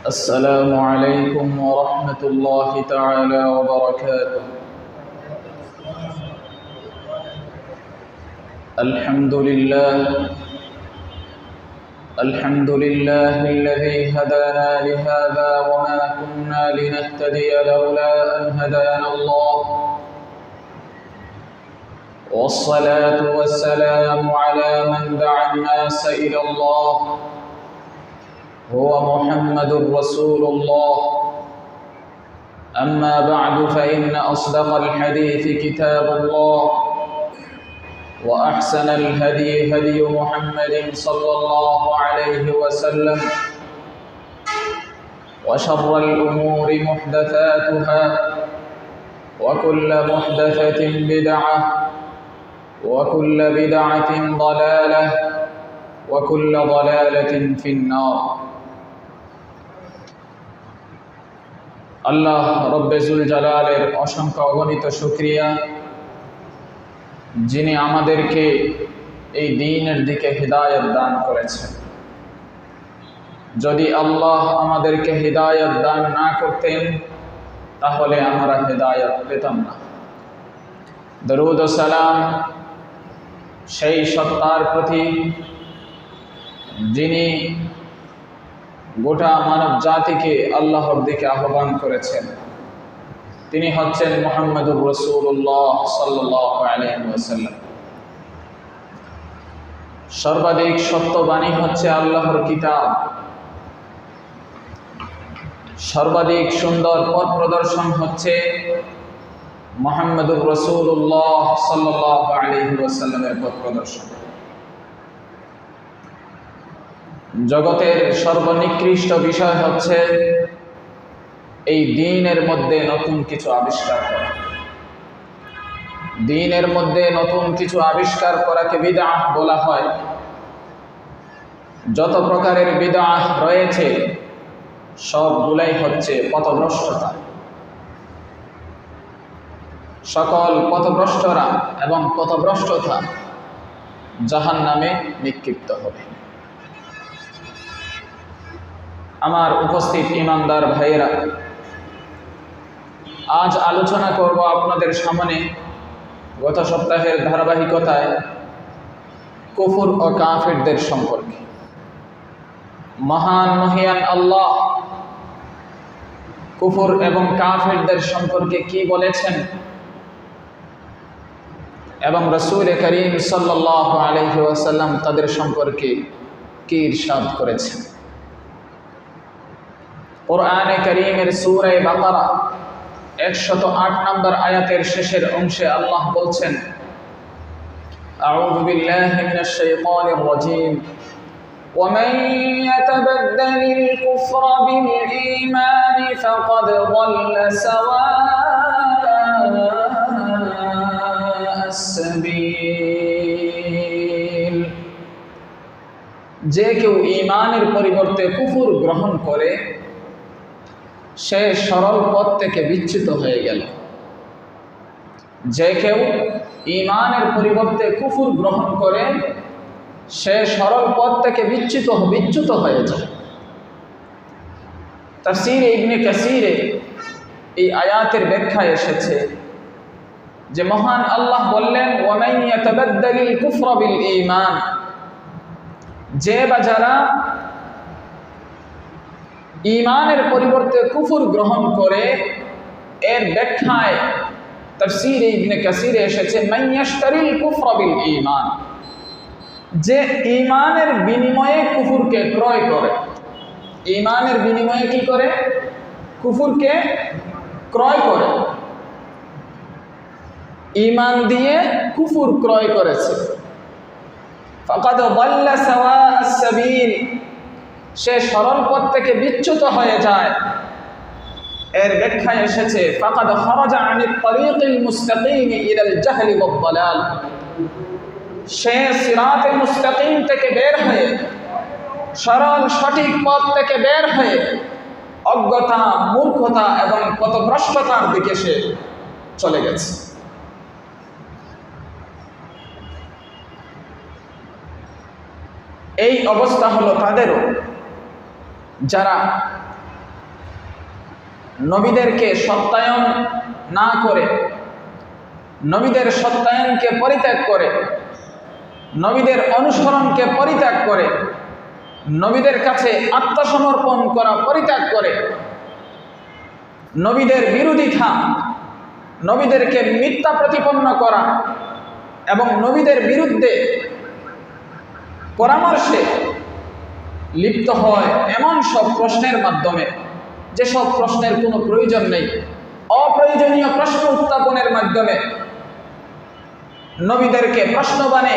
السلام عليكم ورحمة الله تعالى وبركاته. الحمد لله الذي هدانا لهذا وما كنا لنهتدي لولا أن هدانا الله، والصلاة والسلام على من دعا الناس إلى الله هو محمد رسول الله. أما بعد فإن أصدق الحديث كتاب الله، وأحسن الهدي هدي محمد صلى الله عليه وسلم، وشر الأمور محدثاتها، وكل محدثة بدعة، وكل بدعة ضلالة، وكل ضلالة في النار. আল্লাহ রব্বে জুল জালালের অসংখ্য অগণিত শুকরিয়া, যিনি আমাদেরকে এই দ্বীনের দিকে হিদায়াত দান করেছেন। যদি আল্লাহ আমাদেরকে হিদায়াত দান না করতেন তাহলে আমরা হিদায়াত পেতাম না। দরুদ ও সালাম সেই সত্তার প্রতি যিনি গোটা মানব জাতিকে আল্লাহর দিকে আহ্বান করেছেন। তিনি হচ্ছেন মুহাম্মদুর রাসূলুল্লাহ সাল্লাল্লাহু আলাইহি ওয়াসাল্লাম। সর্বাধিক সত্যবাণী হচ্ছে আল্লাহর কিতাব, সর্বাধিক সুন্দর পথ প্রদর্শন হচ্ছে মুহাম্মদুর রাসূলুল্লাহ সাল্লাল্লাহু আলাইহি ওয়াসাল্লামের পথ প্রদর্শন। জগতের সর্বনিকৃষ্ট বিষয় হচ্ছে এই দ্বীনের মধ্যে নতুন কিছু আবিষ্কার করা। দ্বীনের মধ্যে নতুন কিছু আবিষ্কার করাকে বিদআহ বলা হয়। যত প্রকারের বিদআহ রয়েছে সবগুলাই হচ্ছে পথভ্রষ্টতা। সকল পথভ্রষ্টরা এবং পথভ্রষ্টতা জাহান্নামে নিক্ষিপ্ত হবে। আমার উপস্থিত ইমানদার ভাইয়েরা, আজ আলোচনা করব আপনাদের সামনে গত সপ্তাহের ধারাবাহিকতায় কুফর ও কাফিরদের সম্পর্কে। মহান মহিয়ান আল্লাহ কুফর এবং কাফিরদের সম্পর্কে কি বলেছেন এবং রাসূল করিম সাল্লাল্লাহু আলাইহি ওয়াসাল্লাম তাদের সম্পর্কে কি ইরশাদ করেছেন। কোরআনে কারীমের সূরা বাকারা 108 নম্বর আয়াতের শেষের অংশে আল্লাহ বলছেন, আউযু বিল্লাহি মিনাশ শাইতানির রাজীম, ওয়া মান ইয়াতাবাদ্দালিল কুফরা বিল ঈমানি ফাকাদ যাল্লা সাওয়াআস সাবিল। যে কেউ ঈমানের পরিবর্তে কুফর গ্রহণ করে সে সরল পথ থেকে বিচ্যুত হয়ে গেল। যে কেউ ঈমানের পরিবর্তে কুফর গ্রহণ করে সে সরল পথ থেকে বিচ্যুত হয়ে যায়। তাফসীরে ইবনে কাসীরে এই আয়াতের ব্যাখ্যা এসেছে যে মহান আল্লাহ বললেন, ওয়া মান ইয়াতাবাদ্দালিল কুফরা বিল ঈমান, যে বা যারা ঈমানের পরিবর্তে কুফর গ্রহণ করে, এর ব্যাখ্যায় তাফসীরে ইবনে কাসীরে এসেছে মান ইয়াশতারিল কুফরা বিল ঈমান, যে ঈমানের বিনিময়ে কুফরকে ক্রয় করে। ঈমানের বিনিময়ে কি করে? কুফরকে ক্রয় করে। ঈমান দিয়ে কুফর ক্রয় করেছে। ফাকাদ যাল্লা সাওয়াআস সাবিল, সে সরল পথ থেকে বিচ্যুত হয়ে যায়। এর ব্যাখ্যায় এসেছে ফাকাদ খারাজা আনিত তারিকিল মুস্তাকিম ইলাল জাহলি ওয়াদ দালাল, সে সিরাতে মুস্তাকিম থেকে বের হয়ে, সরল সঠিক পথ থেকে বের হয়ে অজ্ঞতা, মূর্খতা এবং পথভ্রষ্টতার দিকে সে চলে গেছে। এই অবস্থা হলো তাদেরও, যারা নবীদেরকে সত্যায়ন না করে, নবীদের সত্যায়নকে পরিত্যাগ করে, নবীদের অনুসরণকে পরিত্যাগ করে, নবীদের কাছে আত্মসমর্পণ করা পরিত্যাগ করে, নবীদের বিরোধিতা, নবীদেরকে মিথ্যা প্রতিপন্ন করা এবং নবীদের বিরুদ্ধে পরামর্শে লিপ্ত হয় এমন সব প্রশ্নের মাধ্যমে, যেসব প্রশ্নের কোনো প্রয়োজন নেই, অপ্রয়োজনীয় প্রশ্ন উত্থাপনের মাধ্যমে নবীদেরকে প্রশ্নবাণে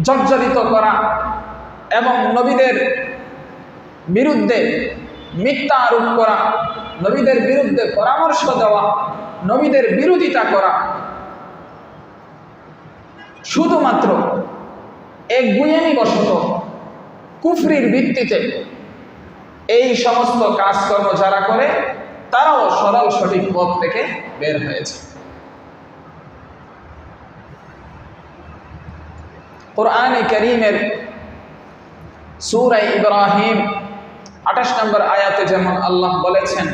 জর্জরিত করা এবং নবীদের বিরুদ্ধে মিথ্যা আরোপ করা, নবীদের বিরুদ্ধে পরামর্শ দেওয়া, নবীদের বিরোধিতা করা, শুধুমাত্র এক গুয়েমি বশত কুফরির ভিত্তিতে এই সমস্ত কাজকর্ম যারা করে তারাও সরল সঠিক পথ থেকে বের হয়েছে। কুরআনে কারীমের সূরা ইব্রাহিম 28 নম্বর আয়াতে যেমন আল্লাহ বলেছেন,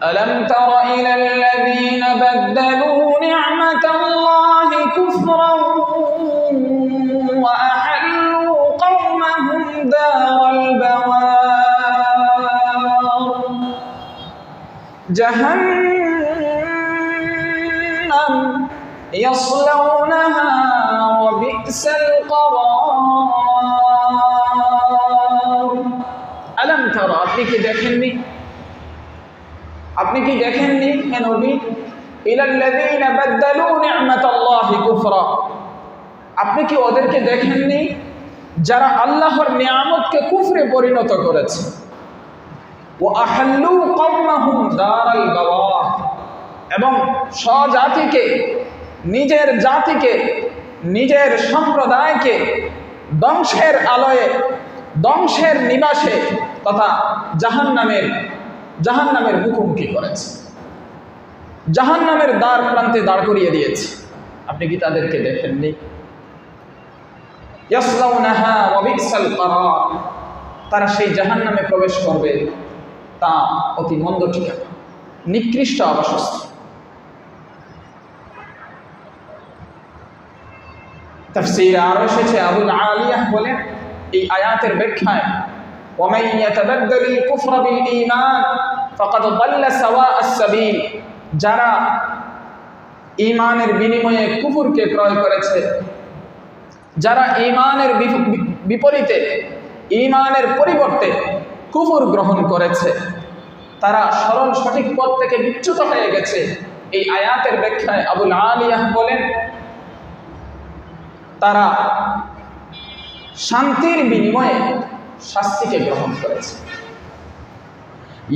আলাম তারা ইলাল্লাযীনা বাদদালু নি'মাতাল্লাহি কুফরান ওয়া আহাল্লু কওমাহুম দারাল বাওয়ার জাহান্নাম ইয়াসলাউনাহা ওয়া বি'সাল করার। আলাম তারা, আপনি কি দেখেননি, আপনি কি দেখেননি হে নবী, ইলাল্লাযীনা বাদদালু নি'মাতাল্লাহি কুফরা, আপনি কি ওদেরকে দেখেননি যারা আল্লাহর নিয়ামতকে কুফরে পরিণত করেছে, ওয়া আহাল্লু কওমাহুম দারাল বাওয়ার, এবং স্বজাতিকে, নিজের জাতিকে, নিজের সম্প্রদায়কে ধ্বংসের আলোয়ে, ধ্বংসের নিবাসে তথা জাহান্নামের মুখোমুখি করেছে, জাহান্নামের দ্বার প্রান্তে দাঁড় করিয়ে দিয়েছে। আপনি কি তাদেরকে দেখেননি? ইয়াসলাউনাহা ওয়া বি'সাল করার, তারা সেই জাহান্নামে প্রবেশ করবে, তা অতি মন্দ ঠিকানা, নিকৃষ্ট আবাসস্থল। তাফসীরে আরো এসেছে, আবুল আলিয়াহ বলেন এই আয়াতের ব্যাখ্যায়, وَمَنْ يَتَبَدَّلِ الْكُفْرَ بِالْإِيمَانِ فَقَدْ ضَلَّ سَوَاءَ السَّبِيلِ, যারা ঈমানের বিনিময়ে কুফরকে ক্রয় করেছে, যারা ঈমানের বিপরীতে, ঈমানের পরিবর্তে কুফর গ্রহণ করেছে, তারা সরল সঠিক পথ থেকে বিচ্যুত হয়ে গেছে। এই আয়াতের ব্যাখ্যায় আবুল আলিয়াহ বলেন, তারা শান্তির বিনিময়ে শাস্তিকে গ্রহণ করেছে।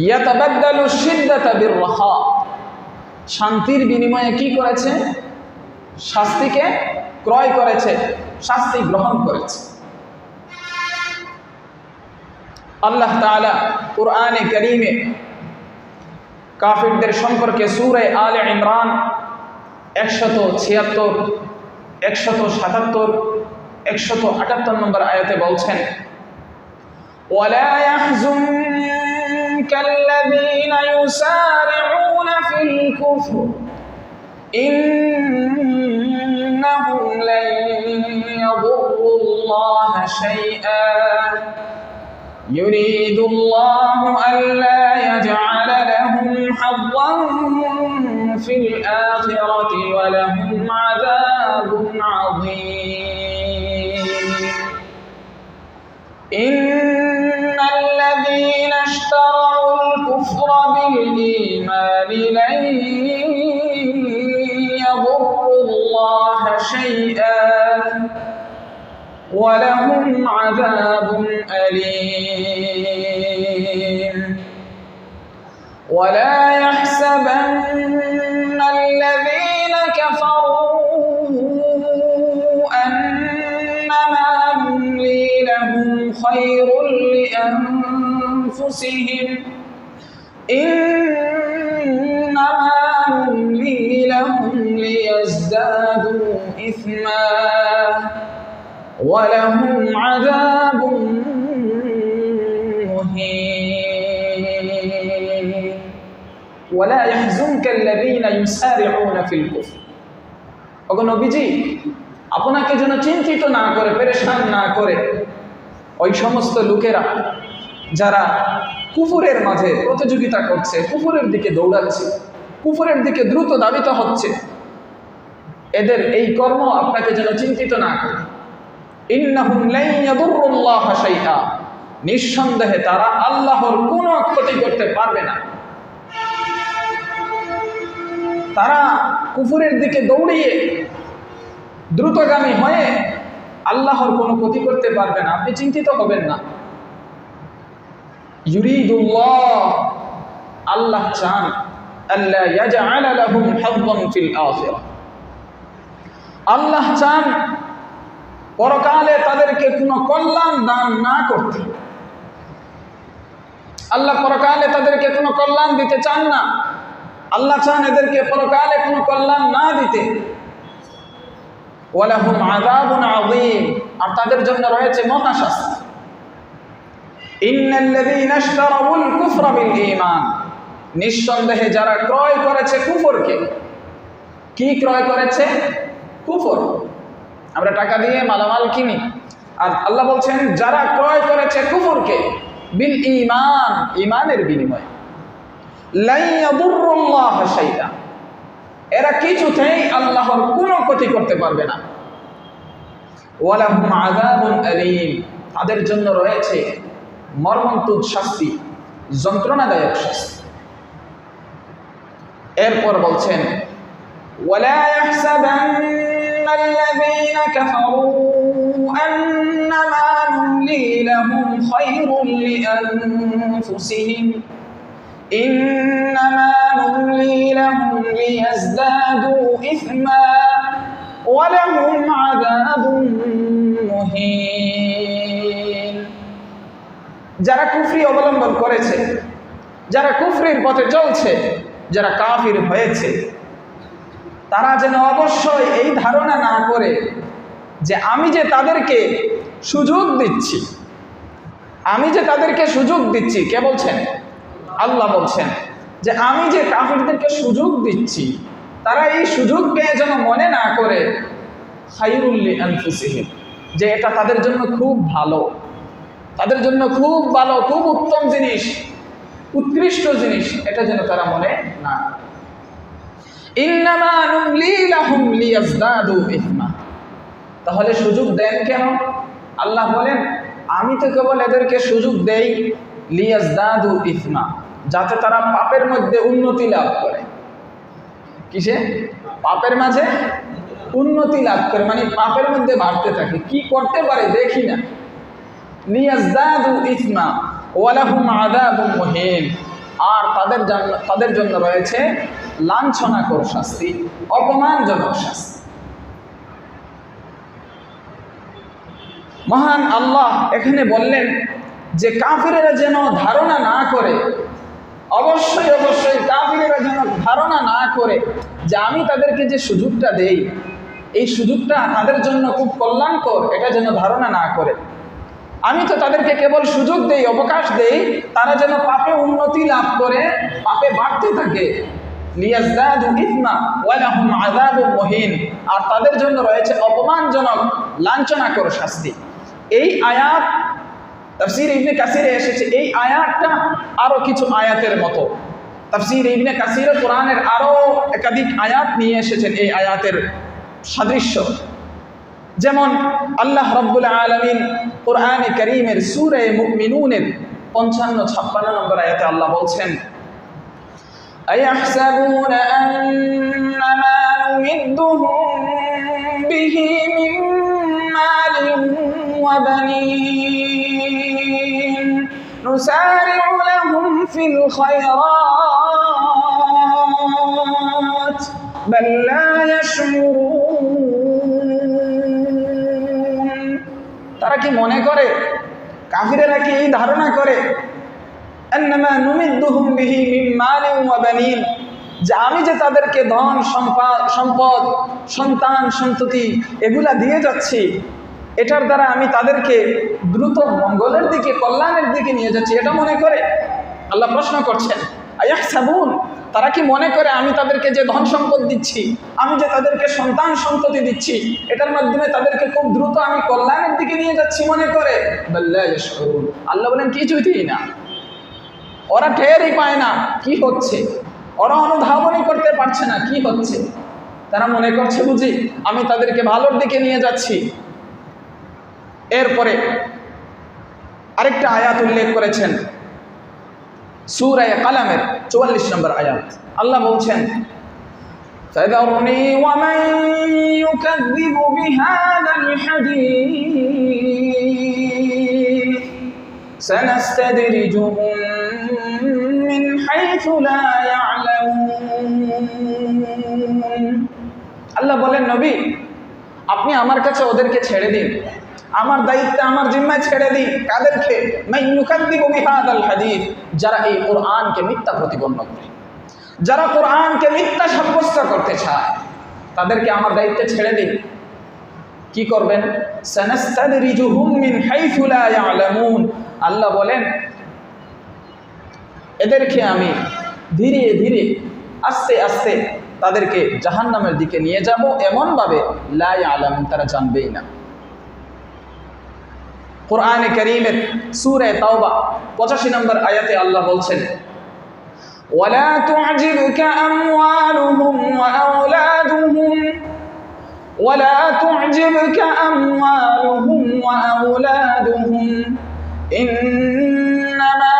ইয়াতাবাদদালু শিদ্দাতা বিররাহা, শান্তির বিনিময়ে কি করেছে? শাস্তিকে ক্রয় করেছে, শাস্তি গ্রহণ করেছে। আল্লাহ তাআলা কুরআনে কারীমে কাফিরদের সম্পর্কে সূরা আলে ইমরান 176, 177, 178 নম্বর আয়াতে বলছেন, ওয়ালা ইয়াহজুনকাল্লাযীনা ইউসারিউনা ফিল কুফর ইন্নাহুম লান ইয়াদুররুল্লাহা শাইআ ইউরিদুল্লাহু আল্লা ইয়াজআলা লাহুম হাযযান ফিল আখিরাতি ওয়া লাহুম আযাবুন আযীম। ইন্নাল্লাযীনা ইশতারাউল কুফরা বিল ঈমানি লান ইয়াদুররুল্লাহা শাইআ ওয়া লাহুম আযাবুন আলীম। ওয়ালা ইয়াহসাবান্নাল্লাযীনা কাফারু আন্নামা নুমলি লাহুম খায়রুল লিআনফুসিহিম ইন্নামা নুমলি লাহুম লিয়াজদাদু ইসমা ওয়া লাহুম আযাবুন মুহিন। ওয়ালা ইয়াহজুনকাল্লাযীনা ইউসারিউনা ফিল কুফর। ওগো নবীজি, আপনাকে যেন চিন্তিত না করে, পেরেশান না করে ওই সমস্ত লোকেরা যারা কুফরের মাঝে প্রতিযোগিতা করছে, কুফরের দিকে দৌড়াচ্ছে, কুফরের দিকে দ্রুত ধাবিত হচ্ছে, এদের এই কর্ম আপনাকে যেন চিন্তিত না করে। ইন্নাহুম লা ইয়াদুরুল্লাহা শাইআ, নিঃসন্দেহে তারা আল্লাহর কোনো ক্ষতি করতে পারবে না। তারা কুফরের দিকে দৌড়িয়ে দ্রুতগামী হয়ে আল্লাহর কোনো ক্ষতি করতে পারবে না, আপনি চিন্তিত হবেন না। ইউরিদুল্লাহ, আল্লাহ চান আল্লা ইয়াজআলা লাহুম হাযযান ফিল আখিরাহ, আল্লাহ চান পরকালে তাদেরকে কোনো কল্যাণ দান না করতে। আল্লাহ পরকালে তাদেরকে কোনো কল্যাণ দিতে চান না। আল্লাহ চান এদেরকে পরকালে কোনো কল্যাণ না দিতে। ওয়ালাহুম আযাবুন আযীম, আর তাদের জন্য রয়েছে মহাশাস্তি। ইন্নাল্লাযীনা ইশতারাউল কুফরা বিল ঈমান, নিঃসন্দেহে যারা ক্রয় করেছে কুফরকে। কি ক্রয় করেছে? কুফর। আমরা টাকা দিয়ে মালামাল কিনি, আর আল্লাহ বলছেন যারা ক্রয় করেছে কুফরকে বিল ঈমান, ঈমানের বিনিময়ে, লা ইয়াদুরুল্লাহা শাইআ, এরা কিছুতেই আল্লাহর কোনো ক্ষতি করতে পারবে না। ওয়ালাহুম আযাবুন আলীম, তাদের জন্য রয়েছে মর্মন্তুদ শাস্তি, যন্ত্রণাদায়ক শাস্তি। এরপর বলছেন ওয়ালা ইয়াহসাবান্নাল্লাযীনা কাফারু আন্নামা নুমলি লাহুম খায়রুল লিআনফুসিহিম ইন্নামা নুমলি লাহুম লিয়াজদাদু ইসমা ওয়ালাহুম আযাবুন মুহিন। যারা কুফরি অবলম্বন করেছে, যারা কুফরির পথে চলছে, যারা কাফির হয়েছে, তারা যেন অবশ্যই এই ধারণা না করে যে আমি যে তাদেরকে সুযোগ দিচ্ছি, আমি যে তাদেরকে সুযোগ দিচ্ছি। কে বলছেন? আল্লাহ বলছেন যে আমি যে কাফিরদেরকে সুযোগ দিচ্ছি, তারা এই সুযোগ পেয়ে যেন মনে না করে খায়রুল লিআনফুসিহিম, যে এটা তাদের জন্য খুব ভালো, তাদের জন্য খুব ভালো, খুব উত্তম জিনিস, উৎকৃষ্ট জিনিস, এটা যেন তারা মনে না। ইন্নামা নুমলি লাহুম লিয়াজদাদু ইসমা, তাহলে সুযোগ দেন কেন? আল্লাহ বলেন আমি তো কেবল এদেরকে সুযোগ দেই লিয়াজদাদু ইসমা, যাতে তারা পাপের মধ্যে উন্নতি লাভ করে। কিসে? পাপের মাঝে উন্নতি লাভ করে, মানে পাপের মধ্যে বাড়তে থাকে। কি করতে পারে দেখি না। লিয়াজদাদু ইসমা ওয়ালাহুম আযাবুন মুহিন, আর তাদের জন্য রয়েছে লাঞ্ছনাকর শাস্তি, অপমানজনক শাস্তি। মহান আল্লাহ এখানে বললেন যে কাফিরেরা যেন ধারণা না করে, অবশ্যই অবশ্যই কাফিরেরা যেন ধারণা না করে যে আমি তাদেরকে যে সুযোগটা দেই, এই সুযোগটা তাদের জন্য খুব কল্যাণকর, এটা যেন ধারণা না করে। আমি তো তাদেরকে কেবল সুযোগ দেই, অবকাশ দেই, তারা যেন পাপে উন্নতি লাভ করে, পাপে বাড়তে থাকে। লিয়াজদাদু ইসমা ওয়ালাহুম আযাবুন মুহিন, আর তাদের জন্য রয়েছে অপমানজনক, লাঞ্ছনাকর শাস্তি। এই আয়াত তাফসীর ইবনে কাসিরে এসেছে। এই আয়াতটা আরো কিছু আয়াতের মতো। তাফসীর ইবনে কাসির কোরআনের আরো একাধিক আয়াত নিয়ে এসেছেন এই আয়াতের সাদৃশ্য। যেমন আল্লাহ রাব্বুল আলামিন কোরআনে কারীমের সূরা মুমিনুনের 55-56 নম্বর আয়াতে আল্লাহ বলছেন আয়াহসাবুনা আন্নামা নুমিদ্দুহুম বিহি মিন মালিন ওয়া বানিন নুসারি'ু লাহুম ফিল খায়রাত বাল লা ইয়াশউরুন। তারা কি মনে করে, কাফিরেরা কি এই ধারণা করে আন্নামা নুমিদ্দুহুম বিহি মিন মালিন ওয়া বানিন, যে আমি যে তাদেরকে ধন সম্পদ, সন্তান সন্ততি এগুলা দিয়ে যাচ্ছি, এটার দ্বারা আমি তাদেরকে দ্রুত মঙ্গলের দিকে, কল্যাণের দিকে নিয়ে যাচ্ছি, এটা মনে করে? আল্লাহ প্রশ্ন করছেন আয়াহসাবুন, তারা কি মনে করে আমি তাদেরকে যে ধন সম্পদ দিচ্ছি, আমি যে তাদেরকে সন্তান সন্ততি দিচ্ছি, এটার মাধ্যমে তাদেরকে খুব দ্রুত আমি কল্যাণের দিকে নিয়ে যাচ্ছি মনে করে? আল্লাহ বলেন কিছুই না। ওরা টেরই পায় না কি হচ্ছে, ওরা অনুধাবনই করতে পারছে না কি হচ্ছে। তারা মনে করছে বুঝি আমি তাদেরকে ভালোর দিকে নিয়ে যাচ্ছি। এরপরে আরেকটা আয়াত উল্লেখ করেছেন সূরা কালামের 44 নম্বর আয়াত। আল্লাহ বলছেন, فذرني ومن يكذب بهذا الحديث سنستدرجهم من حيث لا يعلمون। আল্লাহ বলেন, নবী আপনি আমার কাছে ওদেরকে ছেড়ে দিন, আমার দায়িত্বে আমার জিম্মায় ছেড়ে দিন। কাদেরকে? মান ইউকাযযিবু বিহাযাল হাদীস, যারা এই কোরআনকে মিথ্যা প্রতিপন্ন করে, যারা কোরআনকে মিথ্যা সাব্যস্ত করতে চায়, তাদেরকে আমার দায়িত্বে ছেড়ে দিন। কি করবেন? সানাস্তাদরিজুহুম মিন হাইসু লা ইয়ালামুন। আল্লাহ বলেন এদেরকে আমি ধীরে ধীরে আস্তে আস্তে তাদেরকে জাহান্নামের দিকে নিয়ে যাব, এমনভাবে লা ইয়ালামুন, তারা জানবেই না। কোরআনে কারীমের সূরা তাওবা 85 নম্বর আয়াতে আল্লাহ বলছেন, ওয়ালা তু'জিবুকা আমওয়ালুহুম ওয়া আওলাদুহুম ওয়ালা তু'জিবুকা আমওয়ালুহুম ওয়া আওলাদুহুম ইন্নামা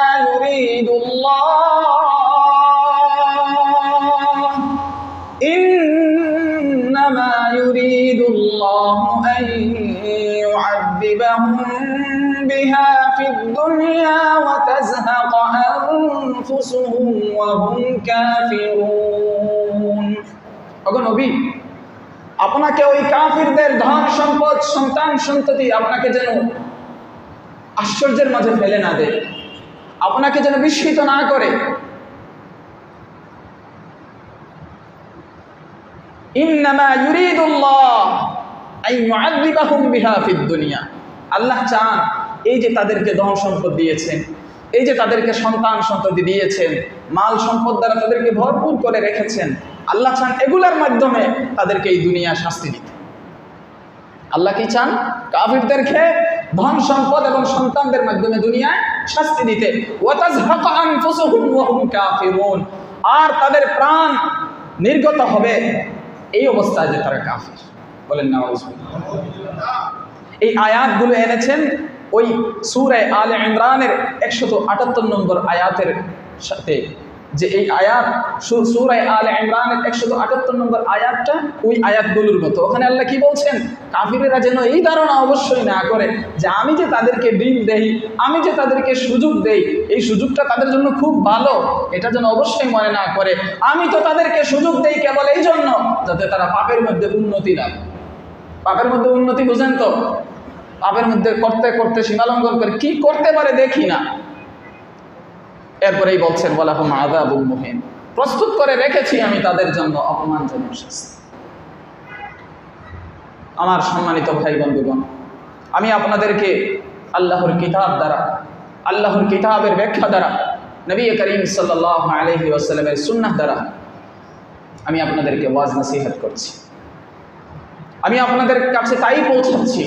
ইউরিদুল্লাহু আন يعذبهم بها في الدنيا وتزهق أنفسهم وهم كافرون। ওগো নবী, আপনাকে ওই কাফিরদের ধন সম্পদ সন্তান সন্ততি আপনাকে যেন আশ্চর্যের মাঝে ফেলে না দেয়, আপনাকে যেন বিস্মিত না করে। ইন্নামা ইউরিদুল্লাহ আন ইউআযযিবাহুম বিহা ফিদ দুনিয়া। আল্লাহ চান এই যে তাদেরকে ধন সম্পদ দিয়েছেন, এই যে তাদেরকে সন্তান সন্ততি দিয়েছেন, মাল সম্পদ দ্বারা তাদেরকে ভরপুর করে রেখেছেন, আল্লাহ চান এগুলোর মাধ্যমে তাদেরকে এই দুনিয়া শাস্তি দিতে। আল্লাহ কি চান? কাফিরদেরকে ধন সম্পদ এবং সন্তানদের মাধ্যমে দুনিয়ায় শাস্তি দিতে। ওয়াতাজহাক আনফুসুহুম ওয়া হুম কাফিরুন, আর তাদের প্রাণ নির্গত হবে এই অবস্থায় যে তারা কাফির। বলেন নাউযুবিল্লাহ। এই আয়াতগুলো এনেছেন ওই সূরা আলে ইমরানের 178 নম্বর আয়াতের সাথে। যে এই আয়াত সূরা আলে ইমরানের 178 নম্বর আয়াতটা ওই আয়াতগুলোর মতো। ওখানে আল্লাহ কি বলছেন? কাফিরেরা যেন এই ধারণা অবশ্যই না করে যে আমি যে তাদেরকে ডিল দেই, আমি যে তাদেরকে সুযোগ দেই, এই সুযোগটা তাদের জন্য খুব ভালো, এটা যেন অবশ্যই মনে না করে। আমি তো তাদেরকে সুযোগ দেই কেবল এই জন্য যাতে তারা পাপের মধ্যে উন্নতি লাভ। পাপের মধ্যে উন্নতি বুঝেন তো? পাপের মধ্যে করতে করতে সীমালঙ্ঘন করে কি করতে পারে দেখি না। এরপরেই বলছেন, ওয়ালাহুম আযাবুম মুহিন, প্রস্তুত করে রেখেছি আমি তাদের জন্য অপমানজনক শাস্তি। আমার সম্মানিত ভাই বন্ধুগণ, আমি আপনাদেরকে আল্লাহর কিতাব দ্বারা, আল্লাহর কিতাবের ব্যাখ্যা দ্বারা, নবী করিম সাল্লাল্লাহু আলাইহি ওয়াসাল্লামের সুন্নাহ দ্বারা আমি আপনাদেরকে ওয়াজ নসিহত করছি। আমি আপনাদের কাছে তাই পৌঁছাচ্ছি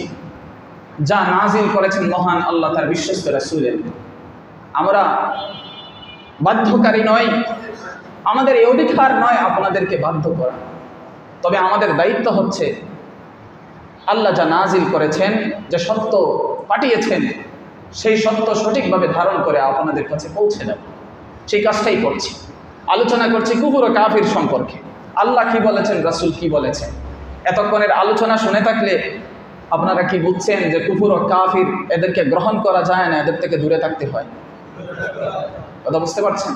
যা নাজিল করেছেন মহান আল্লাহ তার বিশ্বস্ত রাসূলের। আমরা বাধ্যকারী নয়, আমাদের এই অধিকার নয় আপনাদেরকে বাধ্য করা। তবে আমাদের দায়িত্ব হচ্ছে আল্লাহ যা নাজিল করেছেন, যে সত্য পাঠিয়েছেন, সেই সত্য সঠিকভাবে ধারণ করে আপনাদের কাছে পৌঁছে দেব। সেই কাজটাই করছি। আলোচনা করছি কুফর ও কাফির সম্পর্কে। আল্লাহ কি বলেছেন, রাসূল কি বলেছেন। এতক্ষণের আলোচনা শুনে থাকলে আপনারা কি বুঝছেন যে কুফর ও কাফির এদেরকে গ্রহণ করা যায় না, এদের থেকে দূরে থাকতে হয়? কথা বুঝতে পারছেন?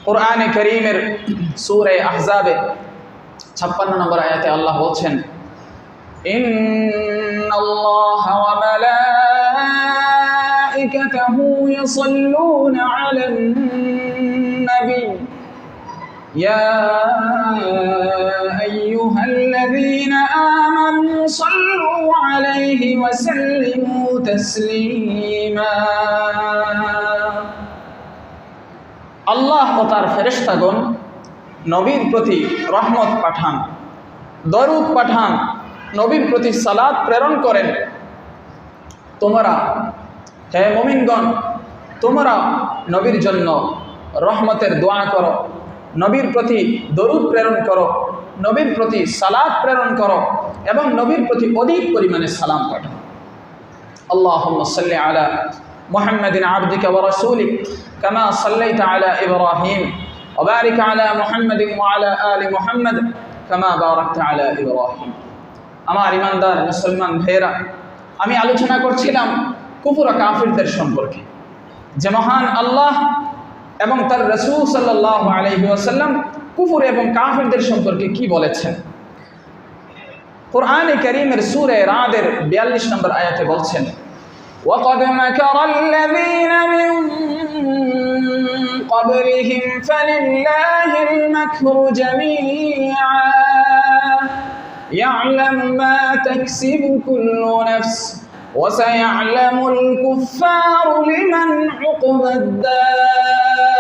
কোরআনে কারীমের সূরা আহজাবে 56 নম্বর আয়াতে আল্লাহ বলছেন, ইন্নাল্লাহা ওয়া মালাইকাতাহু ইউসাল্লুনা আলান নবী ইয়া আইয়ুহাল্লাযীনা আমানু সাল্লু আলাইহি ওয়া সাল্লিমু তাসলিমা। আল্লাহ আল্লাহ ও তার ফেরেশতাগণ নবীর প্রতি রহমত পাঠান, দরুদ পাঠান, নবীর প্রতি সালাত প্রেরণ করেন। তোমরা হে মুমিনগণ, তোমরা নবীর জন্য রহমতের দোয়া করো, নবীর প্রতি দরুদ প্রেরণ করো, নবীর প্রতি সালাত প্রেরণ করো এবং নবীর প্রতি অধিক পরিমাণে সালাম পাঠাও। আল্লাহুম্মা সাল্লি আলা মুহাম্মাদিন আবদিকা ওয়া রাসূলিক কামা সাল্লাইতা আলা ইব্রাহিম ওয়া বারিক আলা মুহাম্মাদিন ওয়া আলা আলি মুহাম্মাদ কামা বারাকতা আলা ইব্রাহিম। আমার ইমানদার মুসলমান ভাইয়েরা, আমি আলোচনা করছিলাম কুফর ও কাফিরদের সম্পর্কে, যে মহান আল্লাহ এবং তার রাসূল সাল্লাল্লাহু আলাইহি ওয়াসাল্লাম কুফর এবং কাফিরদের সম্পর্কে কি বলেছেন। কুরআনে কারীমের সূরা রাদের 42 নম্বর আয়াতে বলছেন, وَقَدْ مَكَرَ الَّذِينَ مِنْ قَبْلِهِمْ فَلِلَّهِ الْمَكْرُ جَمِيعًا يَعْلَمُ مَا تَكْسِبُ كُلُّ نَفْسٍ وَسَيَعْلَمُ الْكُفَّارُ لِمَنْ عُقْبَى الدَّارِ।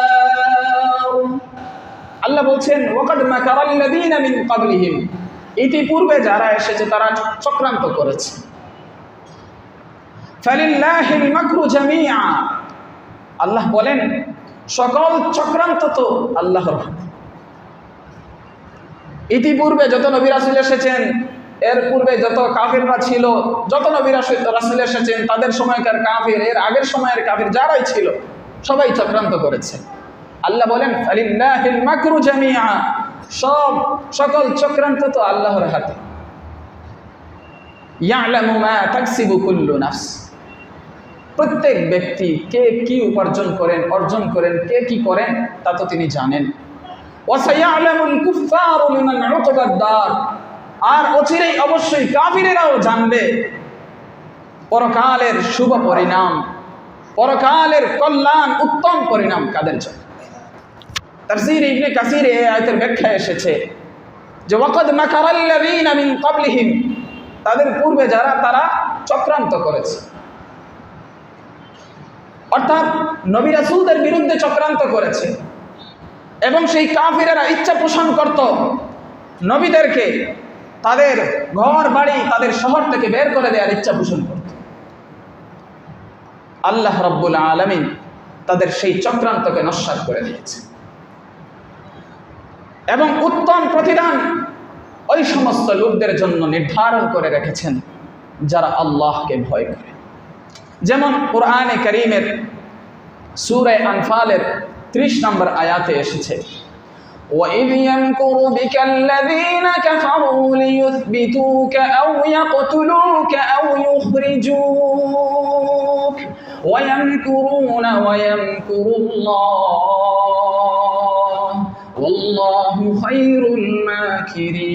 আল্লাহ বলছেন, ওয়াকাদ মাকারাল্লাযীনা মিন ক্বাবলিহিম, ইতিপূর্বে যারা এসেছে তারা চক্রান্ত করেছে। ফালিল্লাহিল মাকরু জামিআ, আল্লাহ বলেন সকল চক্রান্ত তো আল্লাহর হাতে। ইতিপূর্বে যত নবী রাসূল এসেছেন, এর পূর্বে যত কাফিররা ছিল, যত নবী রাসূল এসেছেন, তাদের সময়কার কাফির, এর আগের সময়ের কাফির যারাই ছিল সবাই চক্রান্ত করেছে। আল্লাহ বলেন ফালিল্লাহিল মাকরু জামিআ, সকল চক্রান্ত তো আল্লাহর হাতে। ইয়ালামু মা তাকসিবু কুল্লু নাফস, প্রত্যেক ব্যক্তি কে কি উপার্জন করেন, অর্জন করেন, কে কি করেন তা তো তিনি জানেন। ওয়া সায়ালামুল কুফফারু লিমান উকবাদ দার, আর অচিরেই অবশ্যই কাফিরেরাও জানবে পরকালের শুভ পরিণাম, পরকালের কল্যাণ, উত্তম পরিণাম কাদের জন্য। তাফসীর ইবনে কাসিরে এই আয়াতের ব্যাখ্যা এসেছে যে ওয়াকাদ মাকারাল্লাযীনা মিন ক্বাবলিহিম, তাদের পূর্বে যারা তারা চক্রান্ত করেছে, অর্থাৎ নবী রাসূলদের বিরুদ্ধে চক্রান্ত করেছে এবং সেই কাফিরেরা ইচ্ছা পোষণ করত নবীদেরকে তাদের ঘর বাড়ি, তাদের শহর থেকে বের করে দেওয়ার ইচ্ছা পোষণ করত। আল্লাহ রাব্বুল আলামিন তাদের সেই চক্রান্তকে নস্যাৎ করে দিয়েছে এবং উত্তম প্রতিদান ওই সমস্ত লোকদের জন্য নির্ধারণ করে রেখেছেন যারা আল্লাহকে ভয় করে। যেমন কুরআনে কারীমের সূরা আনফালের 30 নম্বর আয়াতে এসেছে, وَإِذْ يَمْكُرُ بِكَ الَّذِينَ كَفَرُوا لِيُثْبِتُوكَ أَوْ يَقْتُلُوكَ أَوْ يُخْرِجُوكَ وَيَمْكُرُونَ وَيَمْكُرُ اللَّهُ ওয়াল্লাহু খায়রুল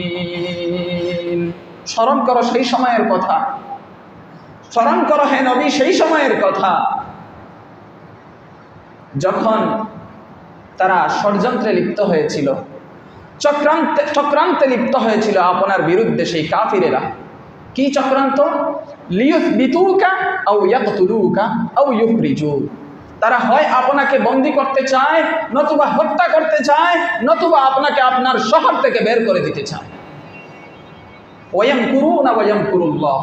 মাকিরিন। স্মরণ করো সেই সময়ের কথা, স্মরণ করো হে নবী সেই সময়ের কথা যখন তারা ষড়যন্ত্রে লিপ্ত হয়েছিল, চক্রান্তে লিপ্ত হয়েছিল আপনার বিরুদ্ধে সেই কাফিরেরা। কি চক্রান্ত? লিয়ুসবিতুকা আও ইয়াকতুলুকা আও ইউখরিজুক, তারা হয় আপনাকে বন্দী করতে চায়, নতুবা হত্যা করতে চায়, নতুবা আপনাকে আপনার শহর থেকে বের করে দিতে চায়। ওয়ায়ামকুরুনা ওয়ায়ামকুরুল্লাহ,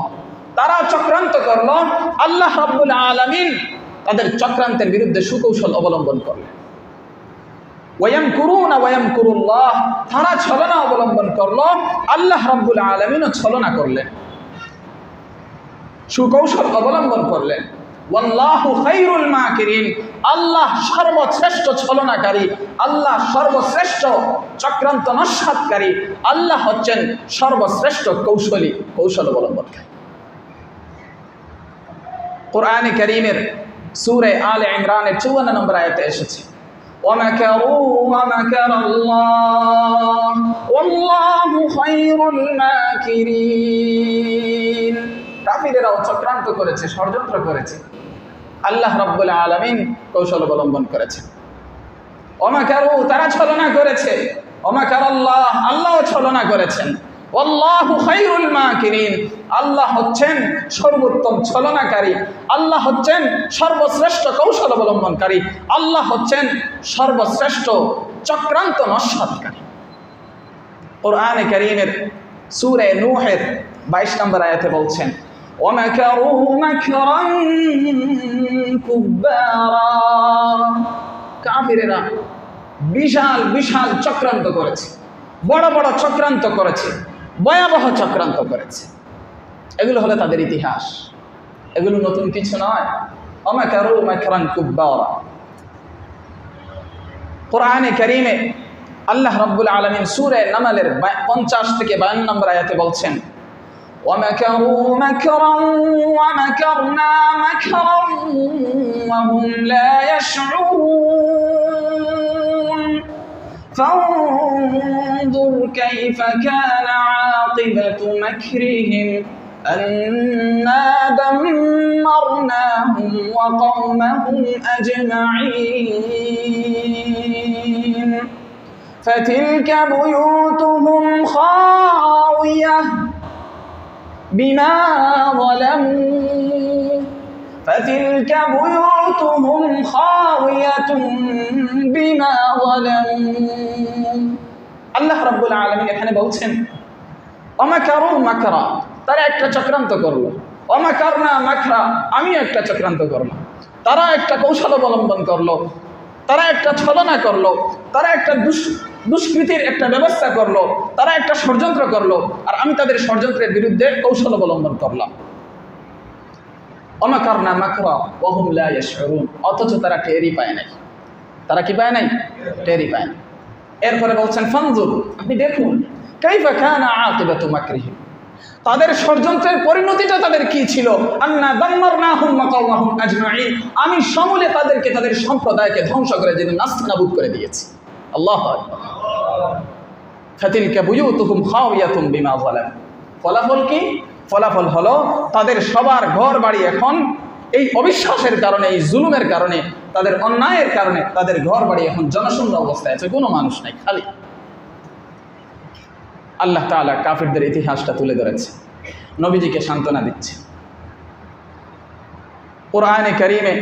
তারা চক্রান্ত করলো, আল্লাহ রাব্বুল আলামিন তাদের চক্রান্তের বিরুদ্ধে সুকৌশল অবলম্বন করলেন। ওয়ায়ামকুরুনা ওয়ায়ামকুরুল্লাহ, তারা ছলনা অবলম্বন করলো, আল্লাহ রাব্বুল আলামিনও ছলনা করলেন, সুকৌশল অবলম্বন করলেন। ওয়াল্লাহু খায়রুল মাকিরিন, আল্লাহ সর্বশ্রেষ্ঠ ছলনাকারী, আল্লাহ সর্বশ্রেষ্ঠ চক্রান্ত নস্যাৎকারী, আল্লাহ হচ্ছেন সর্বশ্রেষ্ঠ কৌশলী, কৌশল অবলম্বনকারী। কুরআনে কারীমের সূরা আলে ইমরানের 54 নম্বর আয়াতে এসেছে, ওয়ামাকারু ওয়ামাকারাল্লাহ ওয়াল্লাহু খায়রুল মাকিরিন। কাফিরেরাও চক্রান্ত করেছে, ষড়যন্ত্র করেছে, আল্লাহ রাব্বুল আলামিন কৌশল অবলম্বন করেছে। ওয়ামাকারু, তারা ছলনা করেছে, ওয়ামাকারাল্লাহ, আল্লাহও ছলনা করেছেন, ওয়াল্লাহু খায়রুল মাকিরিন, আল্লাহ হচ্ছেন সর্বোত্তম ছলনাকারী, আল্লাহ হচ্ছেন সর্বশ্রেষ্ঠ কৌশল অবলম্বনকারী, আল্লাহ হচ্ছেন সর্বশ্রেষ্ঠ চক্রান্ত নস্যাৎকারী। কোরআনে কারীমের সূরা নূহের 22 নম্বর আয়াতে বলছেন, ওয়ামাকারু মাকরান কুব্বারা, কাফিরেরা বিশাল বিশাল চক্রান্ত করেছে, বড় বড় চক্রান্ত করেছে, ভয়াবহ চক্রান্ত করেছে। এগুলো হলো তাদের ইতিহাস, এগুলো নতুন কিছু নয়। ওয়ামাকারু মাকরান কুব্বারা। কোরআনে কারীমে আল্লাহ রাব্বুল আলামিন সূরা নামলের 50 থেকে 52 নম্বর আয়াতে বলছেন, وَمَكَرُوا مَكْرًا وَمَكَرْنَا مَكْرًا وَهُمْ لَا يَشْعُرُونَ فَانظُرْ كَيْفَ كَانَ عَاقِبَةُ مَكْرِهِمْ أَنَّا دَمَّرْنَاهُمْ وَقَوْمَهُمْ أَجْمَعِينَ فَتِلْكَ بُيُوتُهُمْ خَاوِيَةٌ بما ظلموا فتلك بيوتهم خاوية بما ظلموا। আল্লাহ রাব্বুল আলামিন এখানে বলছেন ওয়ামাকারু মাকরা, তারা একটা চক্রান্ত করলো, ওয়ামাকারনা মাকরা, আমি একটা চক্রান্ত করলাম, তারা একটা কৌশল অবলম্বন করলো, তারা একটা ছলনা করলো, তারা একটা দুষ্কৃতির একটা ব্যবস্থা করলো, তারা একটা ষড়যন্ত্র করলো, আর আমি তাদের ষড়যন্ত্রের বিরুদ্ধে কৌশল অবলম্বন করলাম। ওয়ামাকারনা মাকরা ওয়া হুম লা ইয়াশউরুন, অথচ তারা টেরই পায় নাই। তারা কি পায় নাই? টেরই পায় না। এরপরে বলছেন ফানজুর, আপনি দেখুন, কাইফা কানা আকিবাতু মাকরিহিম, তাদের ষড়যন্ত্রের পরিণতিটা তাদের কি ছিল। আন্না দাম্মারনাহুম ওয়া কওমাহুম আজমাইন, আমি সমূলে তাদেরকে, তাদের সম্প্রদায়কে ধ্বংস করে যেদিন নাস্তানাবুদ করে দিয়েছি। আল্লাহু আকবার। ফাতিলকা বুয়ুতুহুম খাওয়াতুম বিমা যালামু, ফলাফল কি? ফলাফল হলো তাদের সবার ঘর বাড়ি এখন এই অবিশ্বাসের কারণে, এই জুলুমের কারণে, তাদের অন্যায়ের কারণে তাদের ঘর বাড়ি এখন জনশূন্য অবস্থায় আছে, কোনো মানুষ নাই, খালি। আল্লাহ তাআলা কাফিরদের ইতিহাসটা তুলে ধরেছে, নবীজিকে সান্ত্বনা দিচ্ছে। কোরআনে কারীমে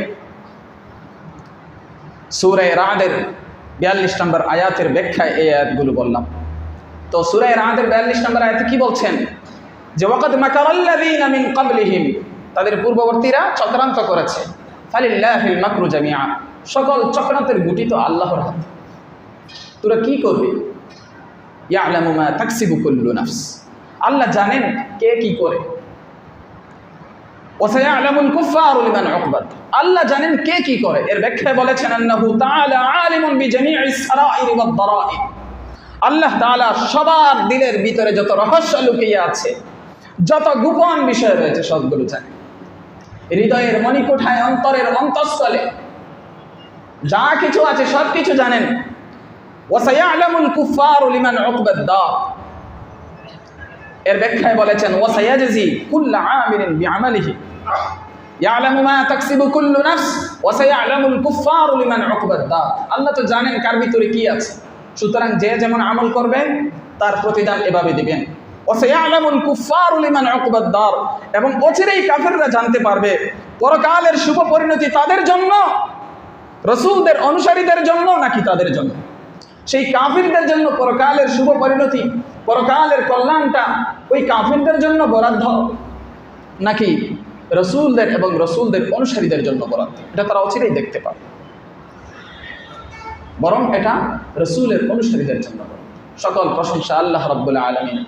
সূরা রা'দের 42 নম্বর আয়াতের ব্যাখ্যায় এই আয়াতগুলো বললাম। তো সূরা রা'দের 42 নম্বর আয়াতে কি বলছেন? যে ওয়াকাদ মাকারাল্লাযীনা মিন ক্বাবলিহিম, তাদের পূর্ববর্তীরা চক্রান্ত করেছে। ফালিল্লাহিল মাকরু জামিআ, সকল চক্রান্তের গুটি তো আল্লাহর হাতে। তোরা কি করবি? ইয়ালামু মা তাকসিবু কুল্লু নাফস, আল্লাহ জানেন কে কি করে। ওয়া সায়ালামুল কুফফারু লিমান উকবাত, আল্লাহ জানেন কে কি করে। এর ব্যাখ্যায় বলেছেন আন্নাহু তাআলা আলিমুন বিজামিইস সারাইরি ওয়াদ দারাইর, আল্লাহ তাআলা সবার দিলের ভিতরে যত রহস্য লুকিয়ে আছে, যত গোপন বিষয় রয়েছে সবগুলো জানেন। হৃদয়ের মণিকোঠায়, অন্তরের অন্তঃস্থলে যা কিছু আছে সব কিছু জানেন। ওয়া সায়ালামুল কুফফারু লিমান উকবাদ দার, এর ব্যাখ্যায় বলেছেন ওয়া সায়াজজি কুল্লু আমিলিন বিআমালিহি ইয়ালামু মা তাকসিবু কুল্লু নাফস ওয়া সায়ালামুল কুফফারু লিমান উকবাদ দার, আল্লাহ তো জানেন কার ভিতরে কি আছে, সুতরাং যে যেমন আমল করবে তার প্রতিদান এভাবে দিবেন। ওয়া সায়ালামুল কুফফারু লিমান উকবাদ দার, এবং অচিরেই কাফিররা জানতে পারবে পরকালের শুভ পরিণতি তাদের জন্য, রাসূলদের অনুসারীদের জন্য নাকি তাদের জন্য। সেই কাফিরদের জন্য পরকালের শুভ পরিণতি, পরকালের কল্যাণটা ওই কাফিরদের জন্য বরাদ্দ নাকি রাসূলদের এবং রাসূলদের অনুসারীদের জন্য বরাদ্দ, এটা তারা অচিরেই দেখতে পাবে। বরং এটা রাসূলের অনুসারীদের জন্য। সকল প্রশংসা আল্লাহ রাব্বুল আলামিন,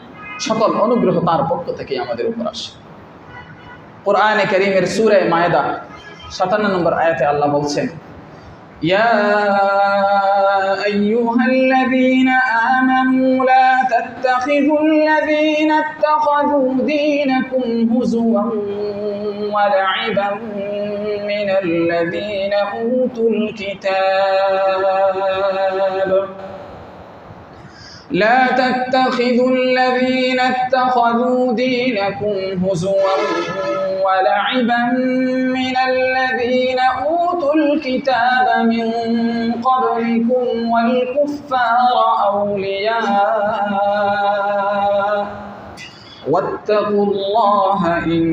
সকল অনুগ্রহ তার পক্ষ থেকে আমাদের উপর আসে। কোরআনে কারীমের সূরা মায়েদা 57 নম্বর আয়াতে আল্লাহ বলছেন, ইয়া আইয়ুহাল্লাযীনা আমানু লা তাত্তাখিযুল্লাযীনা ইত্তাখাযু দীনাকুম হুজুওয়ান ওয়া লা'iবান মিনাল্লাযীনা উতুল কিতাব لا تتخذوا الذين اتخذوا دينكم هزوا ولعبا من الذين أوتوا الكتاب من قبلكم والكفار أولياء ওয়াত্তাকুল্লাহা ইন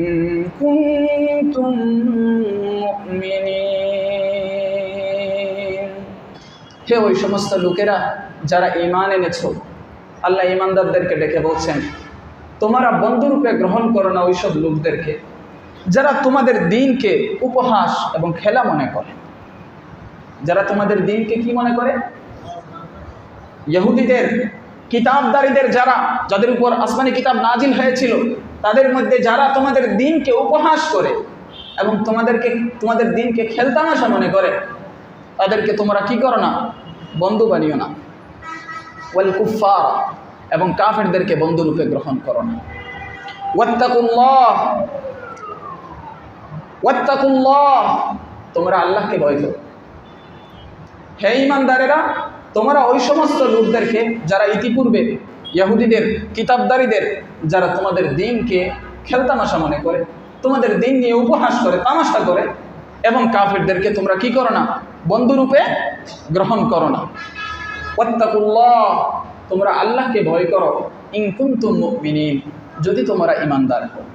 কুনতুম মুমিনিন। হে ওই সমস্ত লোকেরা যারা ঈমান এনেছো, আল্লাহ ঈমানদারদেরকে ডেকে বলছেন, তোমরা বন্ধুরূপে গ্রহণ করো না ওইসব লোকদেরকে যারা তোমাদের দ্বীনকে উপহাস এবং খেলা মনে করে। যারা তোমাদের দ্বীনকে কি মনে করে? ইহুদিদের, কিতাবদারীদের, যাদের উপর আসমানি কিতাব নাজিল হয়েছিল, তাদের মধ্যে যারা তোমাদের দ্বীনকে উপহাস করে এবং তোমাদের দ্বীনকে খেলতামাশা মনে করে, তাদেরকে তোমরা কি করো না? বন্ধু বানিও না। ওয়াল কুফার, এবং কাফেরদেরকে বন্ধুরূপে গ্রহণ করো না। ওয়াত্তাকুল্লাহ, তোমরা আল্লাহকে ভয় করো। হে ঈমানদারেরা, তোমরা ওই সমস্ত লোকদেরকে যারা ইতিপূর্বে ইহুদিদের, কিতাবদারীদের, যারা তোমাদের দ্বীনকে খেলতামাশা মনে করে, তোমাদের দ্বীন নিয়ে উপহাস করে, তামাশা করে, এবং কাফেরদেরকে তোমরা কি করো না? বন্ধুরূপে গ্রহণ করো না। ওয়াত্তাকুল্লাহ, তোমরা আল্লাহকে ভয় করো। ইন কুনতুম মুমিনিন, যদি তোমরা ঈমানদার হও।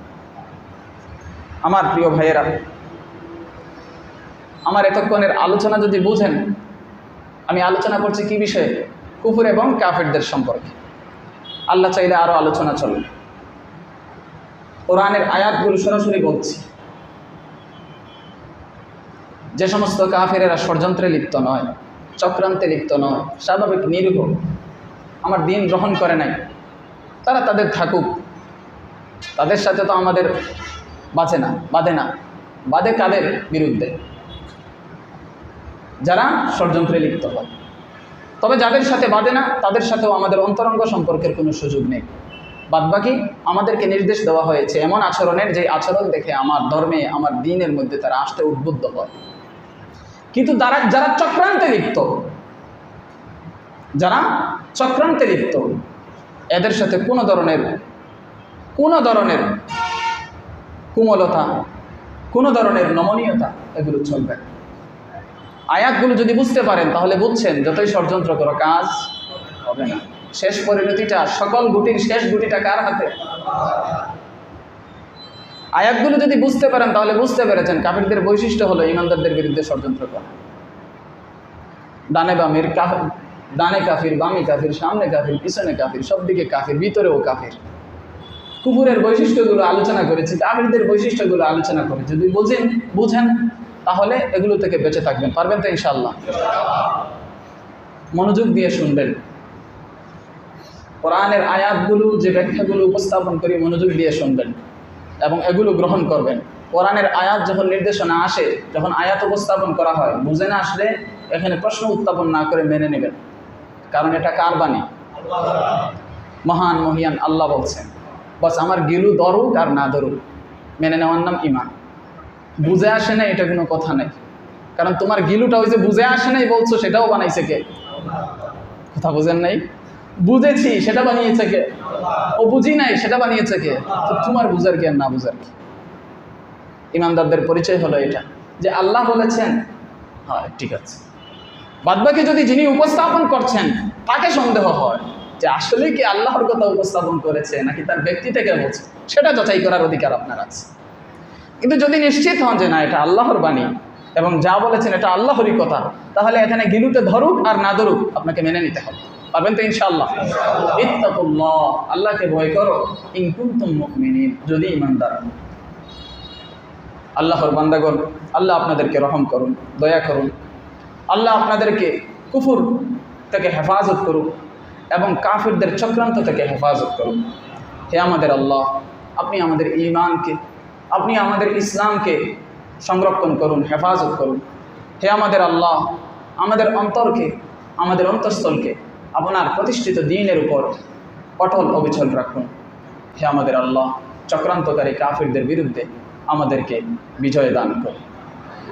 আমার প্রিয় ভাইয়েরা, আমার এতক্ষণের আলোচনা যদি বুঝেন, আমি আলোচনা করছি কি বিষয়ে? কুফর এবং কাফেরদের সম্পর্কে। আল্লাহ চাইলে আরও আলোচনা চলবে। কোরআনের আয়াতগুলো সরাসরি বলছি। যে সমস্ত কাফেরেরা ষড়যন্ত্রে লিপ্ত নয়, চক্রান্তে লিপ্ত নয়, স্বাভাবিক নিরীহ, আমার দ্বীন গ্রহণ করে নাই, তারা তাদের থাকুক, তাদের সাথে তো আমাদের বাঁধে না। বাঁধে কাদের বিরুদ্ধে? যারা ষড়যন্ত্রে লিপ্ত হয়। তবে যাদের সাথে বাঁধে না, তাদের সাথেও আমাদের অন্তরঙ্গ সম্পর্কের কোনো সুযোগ নেই। বাদবাকি আমাদেরকে নির্দেশ দেওয়া হয়েছে এমন আচরণের, যে আচরণ দেখে আমার ধর্মে, আমার দ্বীনের মধ্যে তারা আসতে উদ্বুদ্ধ হয়। কিন্তু যারা চক্রান্তে লিপ্ত, এদের সাথে কোনো ধরনের কোমলতা, কোনো ধরনের নমনীয়তা এগুলো চলবে। আয়াতগুলো যদি বুঝতে পারেন, তাহলে বুঝছেন যতই ষড়যন্ত্র করো কাজ হবে না। শেষ পরিণতিটা, সকল গুটির শেষ গুটিটা কার হাতে? আয়াতগুলো যদি বুঝতে পারেন, তাহলে বুঝতে পেরেছেন কাফিরদের বৈশিষ্ট্য হলো ঈমানদারদের বিরুদ্ধে ষড়যন্ত্র করা। ডানে কাফির, বামে কাফির, সামনে কাফির, পিছনে কাফির, সব দিকে কাফির, ভিতরেও কাফির। কুফুরের বৈশিষ্ট্যগুলো আলোচনা করেছি, কাফিরদের বৈশিষ্ট্যগুলো আলোচনা করেছি। যদি বুঝেন তাহলে এগুলো থেকে বেঁচে থাকবেন। পারবেন তো ইনশাআল্লাহ? মনোযোগ দিয়ে শুনবেন। কোরআনের আয়াতগুলো, যে ব্যাখ্যাগুলো উপস্থাপন করি, মনোযোগ দিয়ে শুনবেন এবং এগুলো গ্রহণ করবেন। কোরআনের আয়াত যখন নির্দেশনা আসে, যখন আয়াত উপস্থাপন করা হয়, বুঝে না আসলে এখানে প্রশ্ন উত্থাপন না করে মেনে নেবেন। কারণ এটা কার বাণী? মহান মহিয়ান আল্লাহ বলছেন। বাস আমার গিলু দরুক আর না দরুক, মেনে নেওয়ার নাম ঈমান। বুঝে আসে না, এটা কোনো কথা নেই। কারণ তোমার গিলুটা ওই যে বুঝে আসে নাই বলছো, সেটাও বানাইছে কে? কথা বুঝেন নাই? বুঝেছি, সেটা বানিয়েছে কে? ও বুঝি নাই, সেটা বানিয়েছে কে? তো তোমার বুঝার কি আর না বুঝার কি? ঈমানদারদের পরিচয় হলো এটা, যে আল্লাহ বলেছেন, হ্যাঁ ঠিক আছে। বাদবাকি যদি যিনি উপস্থাপন করছেন তাকে সন্দেহ হয় যে আসলে কি আল্লাহর কথা উপস্থাপন করেছে নাকি তার ব্যক্তি থেকে বলছে, সেটা যাচাই করার অধিকার আপনার আছে। কিন্তু যদি নিশ্চিত হন যে না, এটা আল্লাহর বাণী এবং যা বলেছেন এটা আল্লাহরই কথা, তাহলে এখানে গিলুতে ধরুক আর না ধরুক আপনাকে মেনে নিতে হবে। পারবেন তো ইনশাআল্লাহ? ইত্তাকুল্লাহ, আল্লাহকে ভয় করো। ইন কুনতুম মুমিনিন, যদি ঈমানদার। আল্লাহর বান্দাগণ, আল্লাহ আপনাদেরকে রহম করুন, দয়া করুন। আল্লাহ আপনাদেরকে কুফর থেকে হেফাজত করুন এবং কাফিরদের চক্রান্ত থেকে হেফাজত করুন। হে আমাদের আল্লাহ, আপনি আমাদের ঈমানকে, আপনি আমাদের ইসলামকে সংরক্ষণ করুন, হেফাজত করুন। হে আমাদের আল্লাহ, আমাদের অন্তরকে, আমাদের অন্তঃস্থলকে আপনার প্রতিষ্ঠিত দ্বীনের উপর অটল অবিচল রাখুন। হে আমাদের আল্লাহ, চক্রান্তকারী কাফিরদের বিরুদ্ধে আমাদেরকে বিজয় দান করুন।